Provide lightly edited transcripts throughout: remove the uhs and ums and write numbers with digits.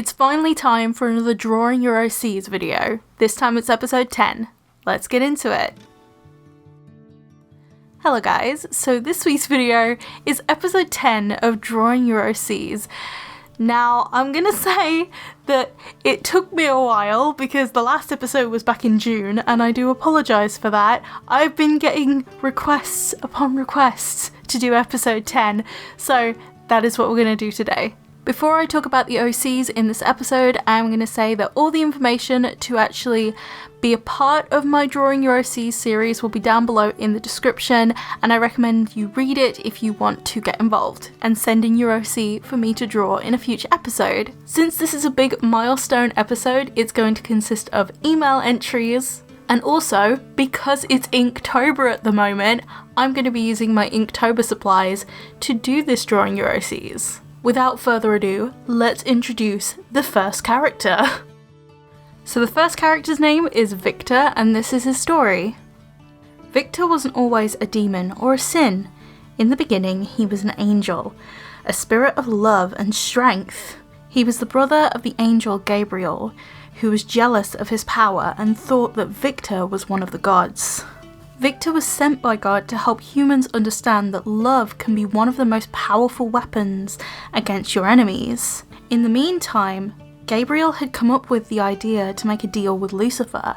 It's finally time for another Drawing Your OCs video. This time it's episode 10. Let's get into it. Hello guys, so this week's video is episode 10 of Drawing Your OCs. Now, I'm gonna say that it took me a while because the last episode was back in June and I do apologise for that. I've been getting requests upon requests to do episode 10, so that is what we're gonna do today. Before I talk about the OCs in this episode, I'm going to say that all the information to actually be a part of my Drawing Your OCs series will be down below in the description, and I recommend you read it if you want to get involved and send in your OC for me to draw in a future episode. Since this is a big milestone episode, it's going to consist of email entries, and also, because it's Inktober at the moment, I'm going to be using my Inktober supplies to do this Drawing Your OCs. Without further ado, let's introduce the first character. So the first character's name is Victor, and this is his story. Victor wasn't always a demon or a sin. In the beginning, he was an angel, a spirit of love and strength. He was the brother of the angel Gabriel, who was jealous of his power and thought that Victor was one of the gods. Victor was sent by God to help humans understand that love can be one of the most powerful weapons against your enemies. In the meantime, Gabriel had come up with the idea to make a deal with Lucifer.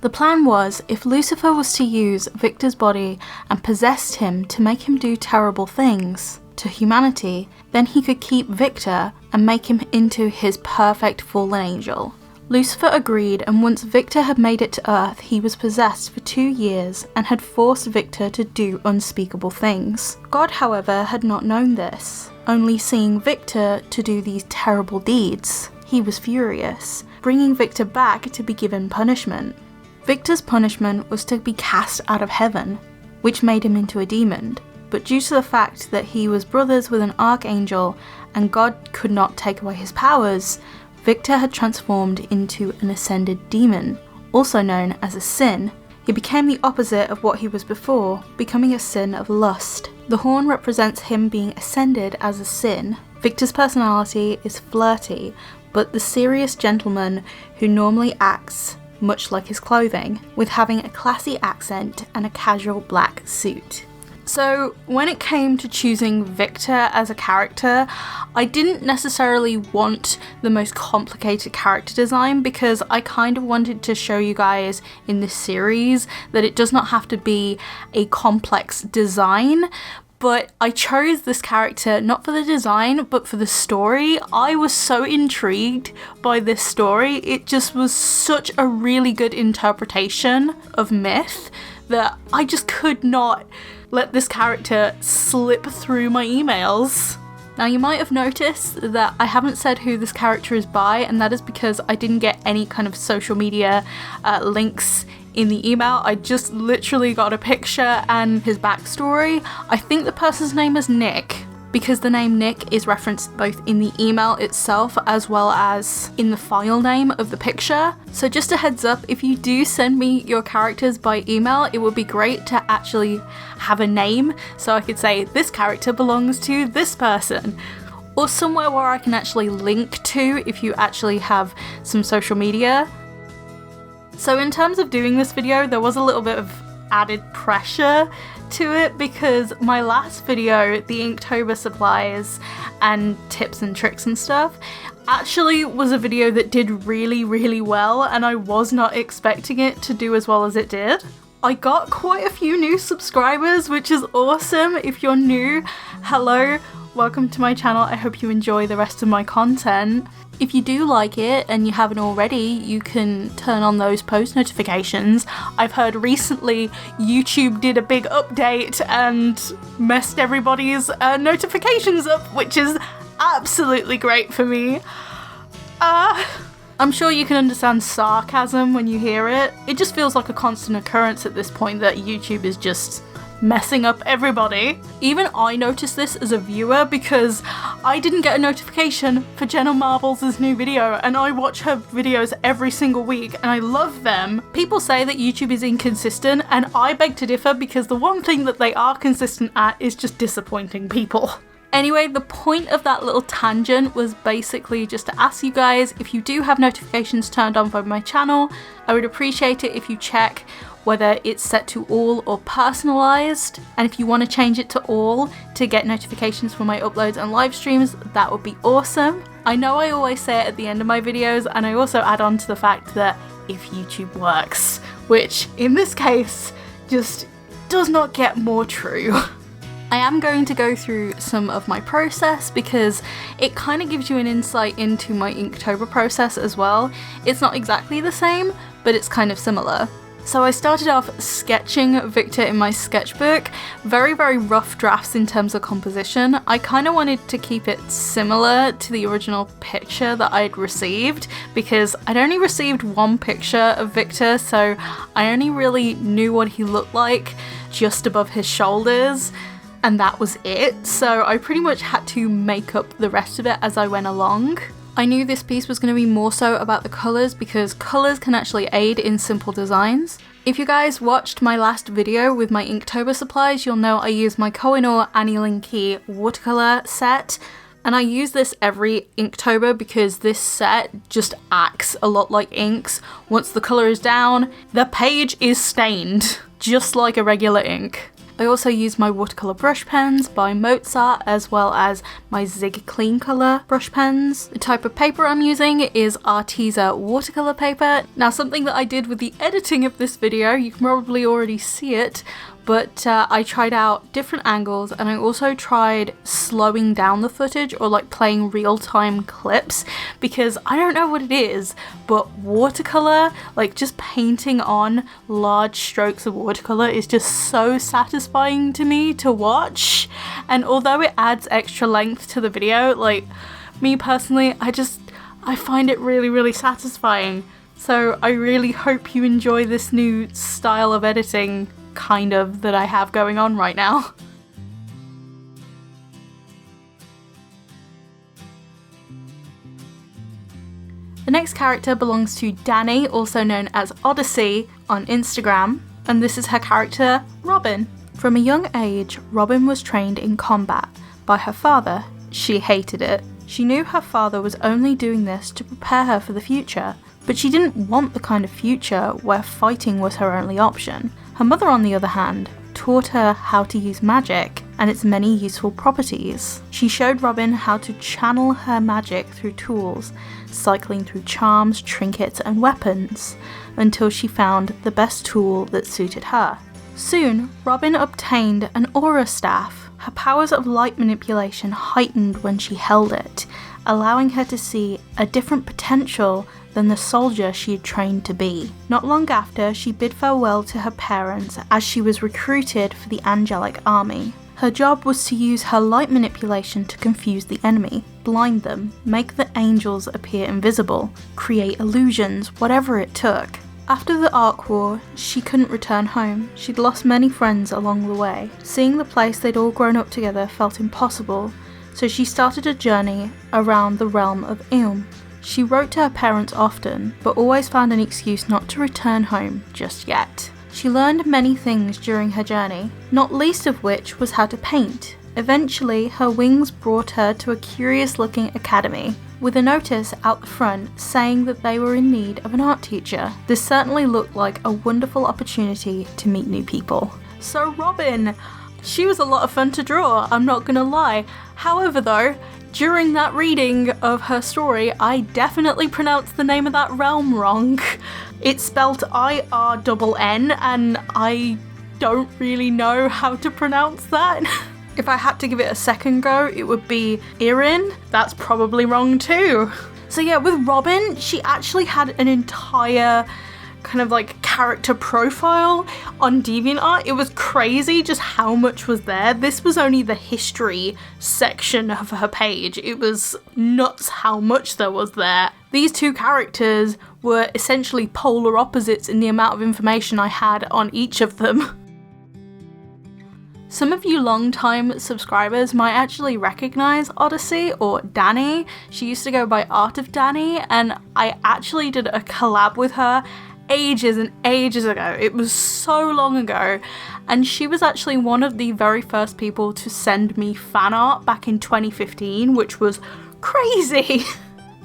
The plan was, if Lucifer was to use Victor's body and possessed him to make him do terrible things to humanity, then he could keep Victor and make him into his perfect fallen angel. Lucifer agreed, and once Victor had made it to Earth, he was possessed for 2 years and had forced Victor to do unspeakable things. God, however, had not known this, only seeing Victor to do these terrible deeds. He was furious, bringing Victor back to be given punishment. Victor's punishment was to be cast out of heaven, which made him into a demon, but due to the fact that he was brothers with an archangel and God could not take away his powers, Victor had transformed into an ascended demon, also known as a sin. He became the opposite of what he was before, becoming a sin of lust. The horn represents him being ascended as a sin. Victor's personality is flirty, but the serious gentleman who normally acts much like his clothing, with having a classy accent and a casual black suit. So when it came to choosing Victor as a character, I didn't necessarily want the most complicated character design because I kind of wanted to show you guys in this series that it does not have to be a complex design. But I chose this character not for the design, but for the story. I was so intrigued by this story. It just was such a really good interpretation of myth that I just could not let this character slip through my emails. Now, you might have noticed that I haven't said who this character is by, and that is because I didn't get any kind of social media links in the email. I just literally got a picture and his backstory. I think the person's name is Nick, because the name Nick is referenced both in the email itself as well as in the file name of the picture. So just a heads up, if you do send me your characters by email, it would be great to actually have a name so I could say this character belongs to this person, or somewhere where I can actually link to if you actually have some social media. So in terms of doing this video, there was a little bit of added pressure to it because my last video, the Inktober supplies and tips and tricks and stuff, actually was a video that did really well, and I was not expecting it to do as well as it did. I got quite a few new subscribers, which is awesome. If you're new, hello, welcome to my channel. I hope you enjoy the rest of my content. If you do like it and you haven't already, you can turn on those post notifications. I've heard recently YouTube did a big update and messed everybody's notifications up, which is absolutely great for me. I'm sure you can understand sarcasm when you hear it. It just feels like a constant occurrence at this point that YouTube is just messing up everybody. Even I noticed this as a viewer because I didn't get a notification for Jenna Marbles' new video, and I watch her videos every single week and I love them. People say that YouTube is inconsistent, and I beg to differ because the one thing that they are consistent at is just disappointing people. Anyway, the point of that little tangent was basically just to ask you guys, if you do have notifications turned on for my channel, I would appreciate it if you check whether it's set to all or personalized, and if you want to change it to all to get notifications for my uploads and live streams, that would be awesome. I know I always say it at the end of my videos, and I also add on to the fact that if YouTube works, which in this case just does not get more true. I am going to go through some of my process because it kind of gives you an insight into my Inktober process as well. It's not exactly the same, but it's kind of similar. So I started off sketching Victor in my sketchbook, very rough drafts in terms of composition. I kind of wanted to keep it similar to the original picture that I'd received because I'd only received one picture of Victor, so I only really knew what he looked like just above his shoulders, and that was it. So I pretty much had to make up the rest of it as I went along. I knew this piece was going to be more so about the colours because colours can actually aid in simple designs. If you guys watched my last video with my Inktober supplies, you'll know I use my Koh-i-Noor Annie Linky watercolour set, and I use this every Inktober because this set just acts a lot like inks. Once the colour is down, the page is stained, just like a regular ink. I also use my watercolour brush pens by Mozart as well as my Zig Clean Colour brush pens. The type of paper I'm using is Arteza watercolour paper. Now, something that I did with the editing of this video, you can probably already see it, but I tried out different angles, and I also tried slowing down the footage or like playing real-time clips because I don't know what it is, but watercolor, like just painting on large strokes of watercolor, is just so satisfying to me to watch. And although it adds extra length to the video, like me personally, I find it really satisfying. So I really hope you enjoy this new style of editing kind of that I have going on right now. The next character belongs to Danny, also known as Odyssey on Instagram, and this is her character, Robin. From a young age, Robin was trained in combat by her father. She hated it. She knew her father was only doing this to prepare her for the future, but she didn't want the kind of future where fighting was her only option. Her mother, on the other hand, taught her how to use magic and its many useful properties. She showed Robin how to channel her magic through tools, cycling through charms, trinkets, and weapons, until she found the best tool that suited her. Soon, Robin obtained an aura staff. Her powers of light manipulation heightened when she held it, allowing her to see a different potential than the soldier she had trained to be. Not long after, she bid farewell to her parents as she was recruited for the Angelic Army. Her job was to use her light manipulation to confuse the enemy, blind them, make the angels appear invisible, create illusions, whatever it took. After the Ark War, she couldn't return home. She'd lost many friends along the way. Seeing the place they'd all grown up together felt impossible, so she started a journey around the realm of Ilm. She wrote to her parents often, but always found an excuse not to return home just yet. She learned many things during her journey, not least of which was how to paint. Eventually, her wings brought her to a curious-looking academy, with a notice out the front saying that they were in need of an art teacher. This certainly looked like a wonderful opportunity to meet new people. So Robin, she was a lot of fun to draw, I'm not gonna lie. However though, during that reading of her story, I definitely pronounced the name of that realm wrong. It's spelled IRNN, and I don't really know how to pronounce that. If I had to give it a second go, it would be Irin. That's probably wrong too. So yeah, with Robin, she actually had an entire kind of like character profile on DeviantArt. It was crazy just how much was there. This was only the history section of her page. It was nuts how much there was there. These two characters were essentially polar opposites in the amount of information I had on each of them. Some of you long-time subscribers might actually recognize Odyssey or Danny. She used to go by Art of Danny, and I actually did a collab with her ages and ages ago. It was so long ago, and she was actually one of the very first people to send me fan art back in 2015, which was crazy.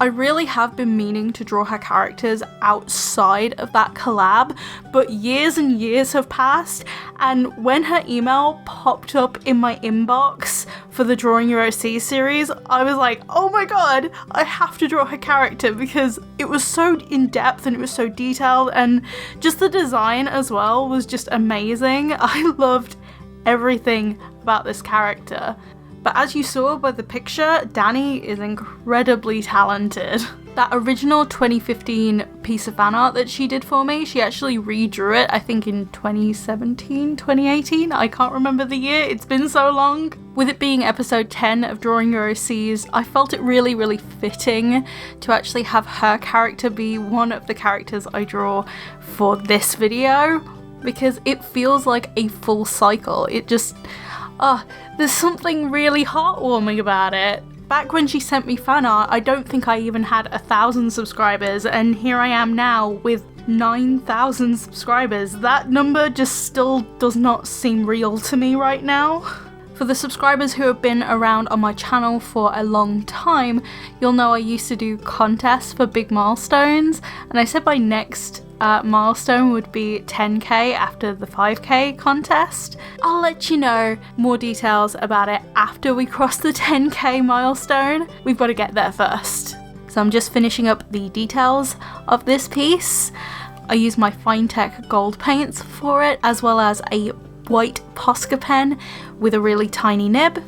I really have been meaning to draw her characters outside of that collab, but years and years have passed, and when her email popped up in my inbox for the Drawing Your OCs series, I was like, oh my god, I have to draw her character, because it was so in-depth and it was so detailed, and just the design as well was just amazing. I loved everything about this character. But as you saw by the picture, Danny is incredibly talented. That original 2015 piece of fan art that she did for me, she actually redrew it, I think in 2017, 2018, I can't remember the year, it's been so long. With it being episode 10 of Drawing Your OCs, I felt it really fitting to actually have her character be one of the characters I draw for this video, because it feels like a full cycle. It just, there's something really heartwarming about it. Back when she sent me fan art, I don't think I even had 1,000 subscribers, and here I am now with 9,000 subscribers. That number just still does not seem real to me right now. For the subscribers who have been around on my channel for a long time, you'll know I used to do contests for big milestones, and I said my next milestone would be 10k after the 5k contest. I'll let you know more details about it after we cross the 10k milestone. We've got to get there first. So I'm just finishing up the details of this piece. I use my Finetech gold paints for it, as well as a white Posca pen with a really tiny nib.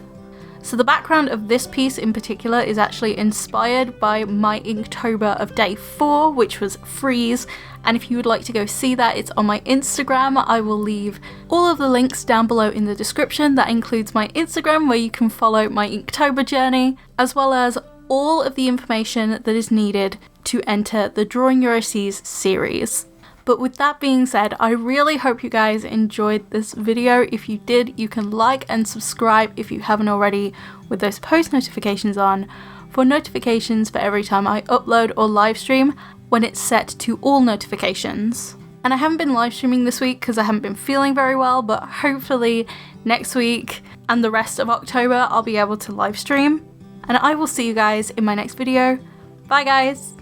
So the background of this piece in particular is actually inspired by my Inktober of day 4, which was Freeze, and if you would like to go see that, it's on my Instagram. I will leave all of the links down below in the description. That includes my Instagram, where you can follow my Inktober journey, as well as all of the information that is needed to enter the Drawing Your OCs series. But with that being said, I really hope you guys enjoyed this video. If you did, you can like and subscribe if you haven't already, with those post notifications on, for notifications for every time I upload or live stream when it's set to all notifications. And I haven't been live streaming this week because I haven't been feeling very well, but hopefully next week and the rest of October I'll be able to live stream. And I will see you guys in my next video. Bye guys!